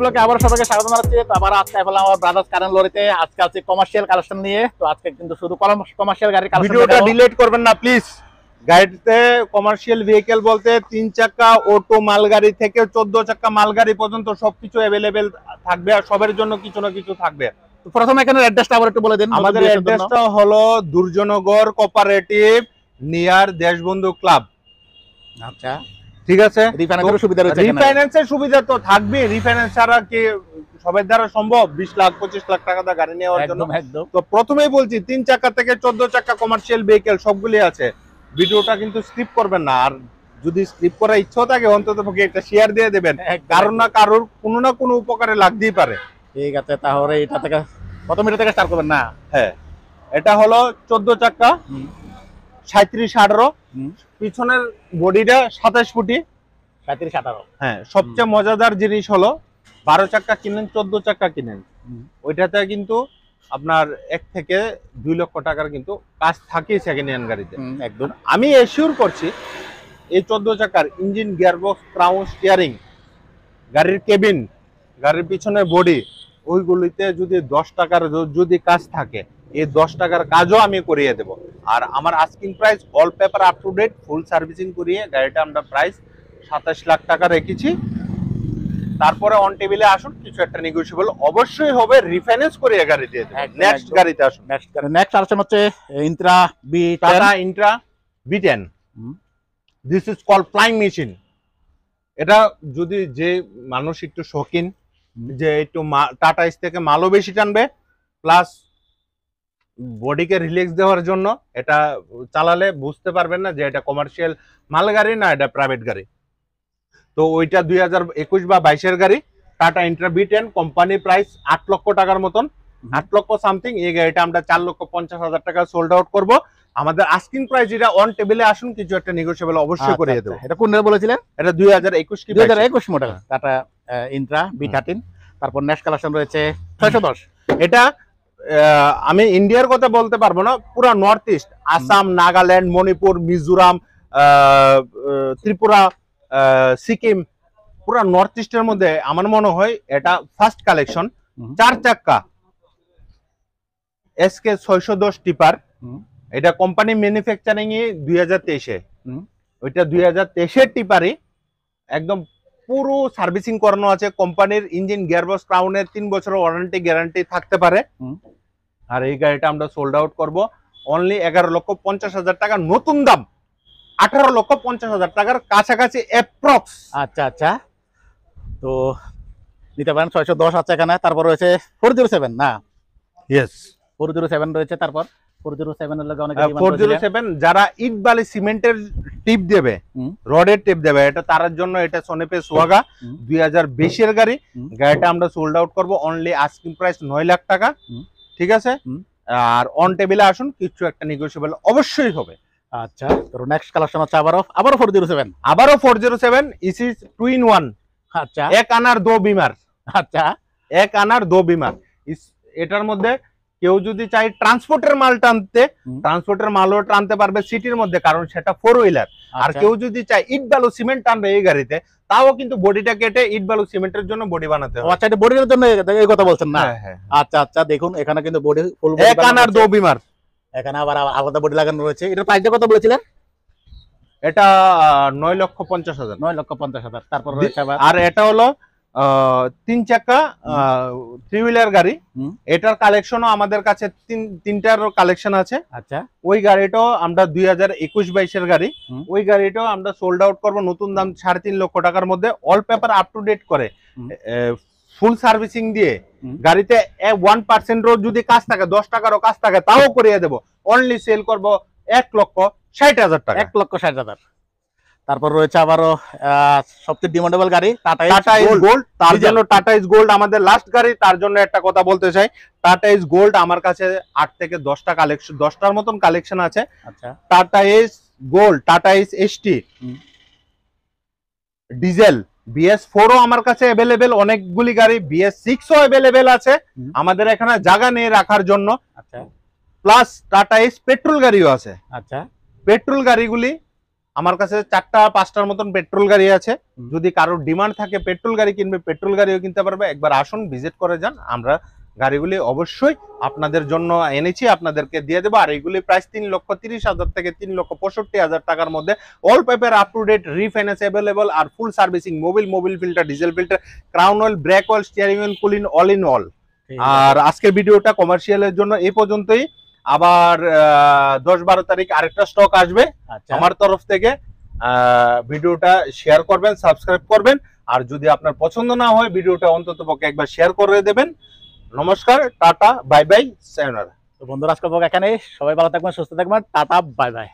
ব্লকে আবার সবাইকে স্বাগত জানাচ্ছি। তো আবার আজকে পেলাম আমার ব্রাদার্স কারেন্ট লরিতে। আজকে আছে কমার্শিয়াল কালেকশন নিয়ে। তো আজকে কিন্তু শুধু কমার্শিয়াল গাড়ির কালেকশন। ভিডিওটা ডিলিট করবেন না প্লিজ। গাড়িতে কমার্শিয়াল ভেহিকেল বলতে 3 চাকা অটো মালগাড়ি থেকে 14 চাকা মালগাড়ি পর্যন্ত সবকিছু अवेलेबल থাকবে, আর সবার জন্য কিছু না কিছু থাকবে। তো প্রথমে এখানে অ্যাড্রেসটা আবার একটু বলে দিন। আমাদের অ্যাড্রেসটা হলো Durjoynagar cooperative near Deshbandhu club. আচ্ছা, ঠিক আছে। রিফাইন্যান্সের সুবিধা রয়েছে। রিফাইন্যান্সের সুবিধা তো থাকবে। রিফাইন্যান্স ছাড়া কি সবার দ্বারা সম্ভব 20 লাখ 25 লাখ টাকা দা গাড়ি নেওয়ার জন্য? একদম। তো প্রথমেই বলছি 3 চাকা থেকে 14 চাকা কমার্শিয়াল ভেহিকেল সবগুলি আছে। ভিডিওটা কিন্তু স্কিপ করবেন না, আর যদি স্কিপ করার ইচ্ছা থাকে অন্তত পক্ষে একটা শেয়ার দিয়ে দেবেন, কারণ না কারোর কোনো না কোনো উপকারে লাগতেই পারে। ঠিক আছে, তাহলে এটা থেকে প্রথম এটা থেকে স্টার্ট করবেন না? হ্যাঁ, এটা হলো 14 চাকা 37-18, পিছনের বডিটা 27 ফুটি 37-18। হ্যাঁ, সবচেয়ে মজাদার জিনিস হলো 12 চাকা কিনেন 14 চাকা কিনেন, ওইটাতে কিন্তু আপনার 1 থেকে 2 লক্ষ টাকার কিন্তু কাজ থাকেই সেকেন্ড হ্যান্ড গাড়িতে। একদম আমি এশিওর করছি এই 14 চাকার ইঞ্জিন, গিয়ারবক্স, ক্রাউন, স্টিয়ারিং, গাড়ির কেবিন, গাড়ির পিছনে বডি, ওইগুলিতে যদি 10 টাকার যদি কাজ থাকে, এই 10 টাকার কাজও আমি করিয়ে দেব। আর আমার asking price all paper up to date full servicing করিয়ে গাড়িটা আমরা প্রাইস 27 লাখ টাকা রেখেছি। তারপরে অন টেবিলে আসুন, কিছু একটা নেগোশিয়েবল অবশ্যই হবে। রিফাইন্যান্স করে গাড়ি দিয়ে দেব। নেক্সট গাড়িতে আসুন। নেক্সট আলোচনা হচ্ছে Intra B10, tata Intra B10। This is call flying machine. এটা যদি যে মানুষ একটু শৌখিন, যে একটু টাটা এস থেকে মালও বেশি টানবে, প্লাস বডিকে রিল্যাক্স দেওয়ার জন্য, এটা চালালে বুঝতে পারবেন না যে এটা কমার্শিয়াল মাল গাড়ি না এটা প্রাইভেট গাড়ি। তো ওইটা 2021 বা 22-এর গাড়ি, tata Intra B10, company price 8 লক্ষ টাকার মতন, 8 লক্ষ সামথিং। এই গাড়িটা আমরা 4,50,000 টাকা সোল্ড আউট করব। আমাদের আস্কিং প্রাইস এটা অন টেবিলে আসুন, কিছু একটা নেগোশিয়েবল অবশ্যই করিয়ে দেব। এটা কোন রেট বলেছিলেন? এটা 2021 কি 2021 মডেল টাটা ইন্ট্রা B13। তারপর নেক্সট কালেকশন রয়েছে 610। এটা আমি ইন্ডিয়ার কথা বলতে পারবো না, পুরো নর্থ ইস্ট, আসাম, নাগাল্যান্ড, মণিপুর, মিজোরাম, ত্রিপুরা, সিকিম, পুরো নর্থ ইস্টের মধ্যে আমার মনে হয় এটা ফার্স্ট কালেকশন। 4 চাকা SK 610 টিপার। এটা কোম্পানি ম্যানুফ্যাকচারিং 2023-এ, ওইটা 2023-এর টিপারই একদম পুরো সার্ভিসিং করানো আছে। কোম্পানির ইঞ্জিন, গিয়ারবক্স, ক্রাউনের 3 বছরের ওয়ারেন্টি গ্যারান্টি থাকতে পারে। আর এই গাড়িটা আমরা সোল্ড আউট করব অনলি 11,50,000 টাকা। নতুন দাম 18,50,000 টাকার কাছাকাছি অ্যাপ্রক্স। আচ্ছা, তো নিতে পারেন। 610 আছে এখানে। তারপর রয়েছে 407 না? ইয়েস, 407 রয়েছে। তারপর 407 এর লগে অনেক 407 যারা ইট বালি সিমেন্টের টিপ দেবে, রডের টিপ দেবে, এটা তার জন্য এটা সোনেপে সোয়াগা 2020-এর গাড়ি। গাড়িটা আমরা সোল্ড আউট করব অনলি আস্কিং প্রাইস 9 লাখ টাকা। ঠিক আছে, আর অন টেবিলে আসুন, কিছু একটা নেগোশিয়েবল অবশ্যই হবে। আচ্ছা, তো নেক্সট কালেকশন হচ্ছে আবারও 407। আবারও 407 ইস ইজ 2 in 1। আচ্ছা, এক আনার দো বিমার। আচ্ছা, এক আনার দো বিমার। এটার মধ্যে কেউ যদি চাই ট্রান্সপোর্টের মাল টানতে, ট্রান্সপোর্টের মালও টানতে পারবে সিটির মধ্যে, কারণ সেটা 4 হুইলার। আর কেউ যদি চাই ইট বালু সিমেন্ট টানবে এই গাড়িতে, তাও কিন্তু বডিটা কেটে ইট বালু সিমেন্টের জন্য বডি বানাতে হবে। আচ্ছা, এটা বডির জন্য এই কথা বলছেন না? আচ্ছা, দেখুন এখানে কিন্তু বডি ফুল এক আনার দো বিমার। এখানে আবার আলাদা বডি লাগানো রয়েছে। এটার প্রাইসটা কত বলেছিলেন? এটা 9,50,000। 9,50,000। তারপর রয়েছে আবার, আর এটা হলো 3 চাকা 3 হুইলার গাড়ি। এটার কালেকশনও আমাদের কাছে 3টার কালেকশন আছে। আচ্ছা, ওই গাড়িটাও আমরা 2021-22-এর গাড়ি, ওই গাড়িটাও আমরা সোল্ড আউট করব নতুন দাম 3.5 লক্ষ টাকার মধ্যে, all paper up to date করে, ফুল সার্ভিসিং দিয়ে। গাড়িতে 1%-ও যদি কাজ থাকে, 10 টাকারও কাজ থাকে, তাও করিয়ে দেব। অনলি সেল করব 1,60,000 টাকা। 1,60,000। তারপর রয়েছে আবারও সবচেয়ে ডিমান্ডেবল গাড়ি টাটা ইজ গোল্ড। তার জন্য টাটা ইজ গোল্ড আমাদের লাস্ট গাড়ি। তার জন্য একটা কথা বলতে চাই, টাটা ইজ গোল্ড আমার কাছে 8 থেকে 10টা কালেকশন, 10টার মতন কালেকশন আছে। আচ্ছা, Tata is gold, Tata is ST diesel, BS4ও আমার কাছে अवेलेबल, অনেকগুলি গাড়ি, BS6ও अवेलेबल আছে আমাদের এখানে জায়গা নিয়ে রাখার জন্য। আচ্ছা, প্লাস টাটা ইজ পেট্রোল গাড়িও আছে। আচ্ছা, পেট্রোল গাড়িগুলি আমার কাছে 4টা 5টার মতন পেট্রোল গাড়ি আছে। হুম। যদি কারোর ডিমান্ড থাকে পেট্রোল গাড়ি কিনবে, পেট্রোল গাড়িও কিনতে পারবে। একবার আসুন, ভিজিট করে যান। আমরা গাড়িগুলি অবশ্যই আপনাদের জন্য এনেছি, আপনাদেরকে দিয়ে দেবো। আর এইগুলি প্রাইস 3,30,000 থেকে 3,65,000 টাকার মধ্যে। All paper up to date, refinance available, আর full servicing, Mobil filter, diesel filter, crown oil, brake oil, steering oil, cooling, all in all. ঠিক আর আছে। আজকের ভিডিওটা কমার্শিয়ালের জন্য এই পর্যন্তই। আবার 10-12 তারিখ আরেকটা স্টক আসবে আচ্ছা, আমার তরফ থেকে। ভিডিওটা শেয়ার করবেন, সাবস্ক্রাইব করবেন। আর যদি আপনার পছন্দ না হয়, ভিডিওটা অন্তত পক্ষে একবার শেয়ার করে দেবেন। নমস্কার, টাটা, বাই বাই, সায়োনারা। তো বন্ধুরা আজকের ব্লগ এখানেই। সবাই ভালো থাকবেন, সুস্থ থাকবেন। Tata, bye bye.